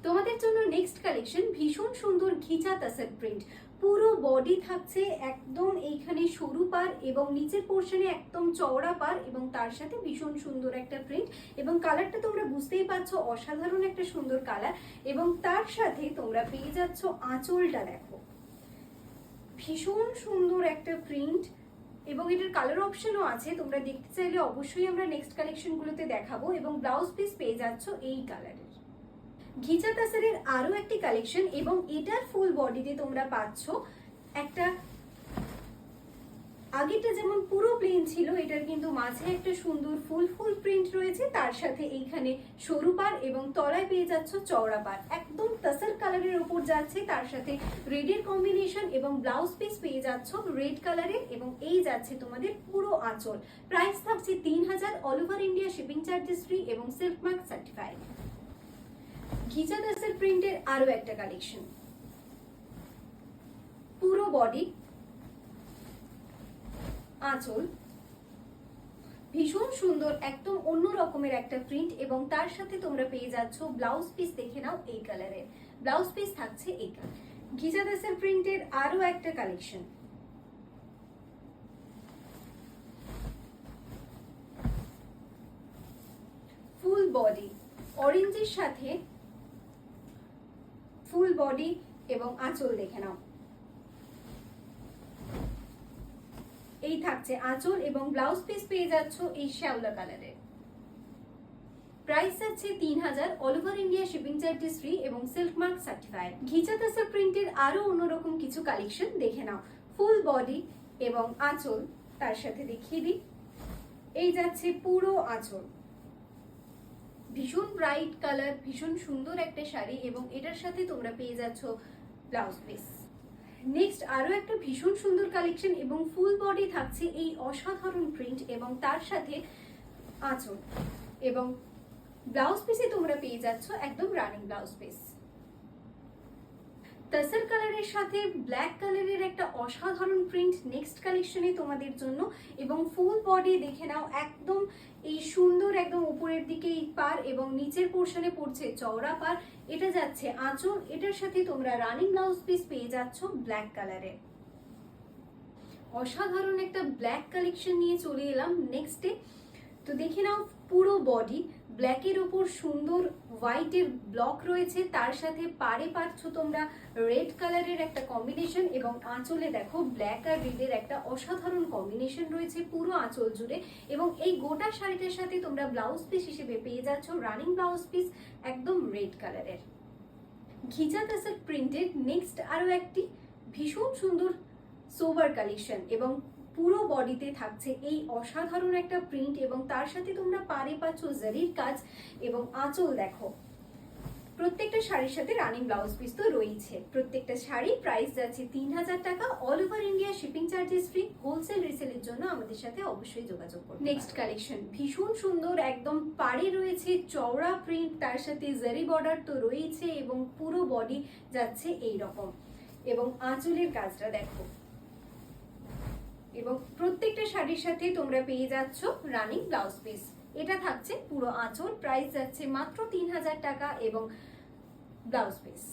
তোমাদের জন্য next collection ভীষণ সুন্দর ঘিচা তাসার প্রিন্ট। পুরো বডি থাকছে একদম এইখানে সরু পার এবং নিচের পোর্শনে একদম চওড়া পার এবং তার সাথে ভীষণ সুন্দর একটা প্রিন্ট এবং কালারটা তোমরা বুঝতেই পারছো, অসাধারণ একটা সুন্দর কালার। এবং তার সাথে তোমরা পেয়ে যাচ্ছ আঁচলটা, দেখো ভীষণ সুন্দর একটা প্রিন্ট এবং এটার কালার অপশনও আছে, তোমরা দেখতে চাইলে অবশ্যই আমরা নেক্সট কালেকশনগুলোতে দেখাবো। এবং ব্লাউজ পিস পেয়ে যাচ্ছ এই কালারের। ঘিচা তাসারের আরো একটি কালেকশন এবং এটার ফুল বডিতে তোমরা পাচ্ছ একটা, আগেটা যেমন পুরো প্লেন ছিল, এটার কিন্তু মাঝে একটা সুন্দর ফুল প্রিন্ট রয়েছে, তার সাথে এইখানে সরু পার এবং তলায় পেয়ে যাচ্ছ চওড়া পার, একদম তাসার কালারের উপর যাচ্ছে, তার সাথে রেডের কম্বিনেশন এবং ব্লাউজ পিস পেয়ে যাচ্ছ রেড কালারের এবং এই যাচ্ছে তোমাদের পুরো আঁচল। প্রাইস থাকছে 3000, all over India shipping charges free এবং সিল্ক মার্ক সার্টিফাইড। ঘিচা তাসার প্রিন্টের আরো একটা কালেকশন, পুরো বডি, আঁচল, ভীষণ সুন্দর একদম অন্য রকমের একটা প্রিন্ট এবং তার সাথে তোমরা পেয়ে যাচ্ছ ব্লাউজ পিস, দেখে নাও এই কালারের ব্লাউজ পিস থাকছে এই কালার। ঘিচা তাসার প্রিন্টের আরো একটা কালেকশন, ফুল বডি, অরেঞ্জের সাথে ফুল বডি এবং আঁচল, দেখে নাও এই থাকছে আঁচল এবং ব্লাউজ পিস পেয়ে যাচ্ছ এই শ্যাওলা কালারের। প্রাইস আছে 3000, all over India shipping charges free এবং সিল্ক মার্ক সার্টিফাইড। ঘিচা তাসার প্রিন্টের আরো অন্যরকম কিছু কালেকশন দেখে নাও, ফুল বডি এবং আঁচল, তার সাথে দেখিয়ে দিই এই যাচ্ছে পুরো আঁচল, ভীষণ ব্রাইট কালার, ভীষণ সুন্দর একটা শাড়ি এবং এটার সাথে তোমরা পেয়ে যাচ্ছ ব্লাউজ পিস। নেক্সট আরো একটা ভীষণ সুন্দর কালেকশন এবং ফুল বডি থাকছে এই অসাধারণ প্রিন্ট এবং তার সাথে আঁচল এবং ব্লাউজ পিসে তোমরা পেয়ে যাচ্ছ একদম রানিং ব্লাউজ পিস। তাসার কালারের সাথে ব্ল্যাক কালারের একটা অসাধারণ প্রিন্ট নেক্সট কালেকশনে তোমাদের জন্য এবং ফুল বডি দেখে নাও একদম এই সুন্দর একদম উপরের দিকে এই পার এবং নিচের পোর্শনে পড়ছে চওড়া পার, এটা যাচ্ছে আঁচল, এটার সাথে তোমরা রানিং ব্লাউজ পিস পেয়ে যাচ্ছ ব্ল্যাক কালারের। অসাধারণ একটা ব্ল্যাক কালেকশন নিয়ে চলে এলাম নেক্সটে। তো দেখে নাও পুরো বডি ব্ল্যাকের ওপর সুন্দর হোয়াইটের ব্লক রয়েছে, তার সাথে পারে পাচ্ছ তোমরা রেড কালারের একটা কম্বিনেশন এবং আঁচলে দেখো ব্ল্যাক আর রেডের একটা অসাধারণ কম্বিনেশন রয়েছে পুরো আঁচল জুড়ে এবং এই গোটা শাড়িটার সাথে তোমরা ব্লাউজ পিস হিসেবে পেয়ে যাচ্ছ রানিং ব্লাউজ পিস একদম রেড কালারের। ঘিচা তাসার প্রিন্টেড নেক্সট আরো একটি ভীষণ সুন্দর সোবার কালেকশন এবং পুরো বডিতে থাকছে এই অসাধারণ একটা প্রিন্ট এবং তার সাথে তোমরা পারে পাচ্ছ জারির কাজ এবং আঁচল দেখো। প্রত্যেকটা শাড়ির সাথে রানিং ব্লাউজ পিস তো রয়েছে। প্রত্যেকটা শাড়ি প্রাইস যাচ্ছে 3000 টাকা, all over India shipping charges free. Wholesale রিসেলের জন্য আমাদের সাথে অবশ্যই যোগাযোগ করুন। নেক্সট কালেকশন ভীষণ সুন্দর একদম পাড়ে রয়েছে চওড়া প্রিন্ট, তার সাথে জারি বর্ডার তো রয়েছে এবং পুরো বডি যাচ্ছে এই রকম এবং আঁচলের কাজটা দেখো এবং প্রত্যেকটা শাড়ির সাথে তোমরা পেয়ে যাচ্ছ রানিং ব্লাউজ পিস। এটা থাকছে পুরো আঁচল, প্রাইস যাচ্ছে মাত্র 3000 টাকা এবং ব্লাউজ পিস।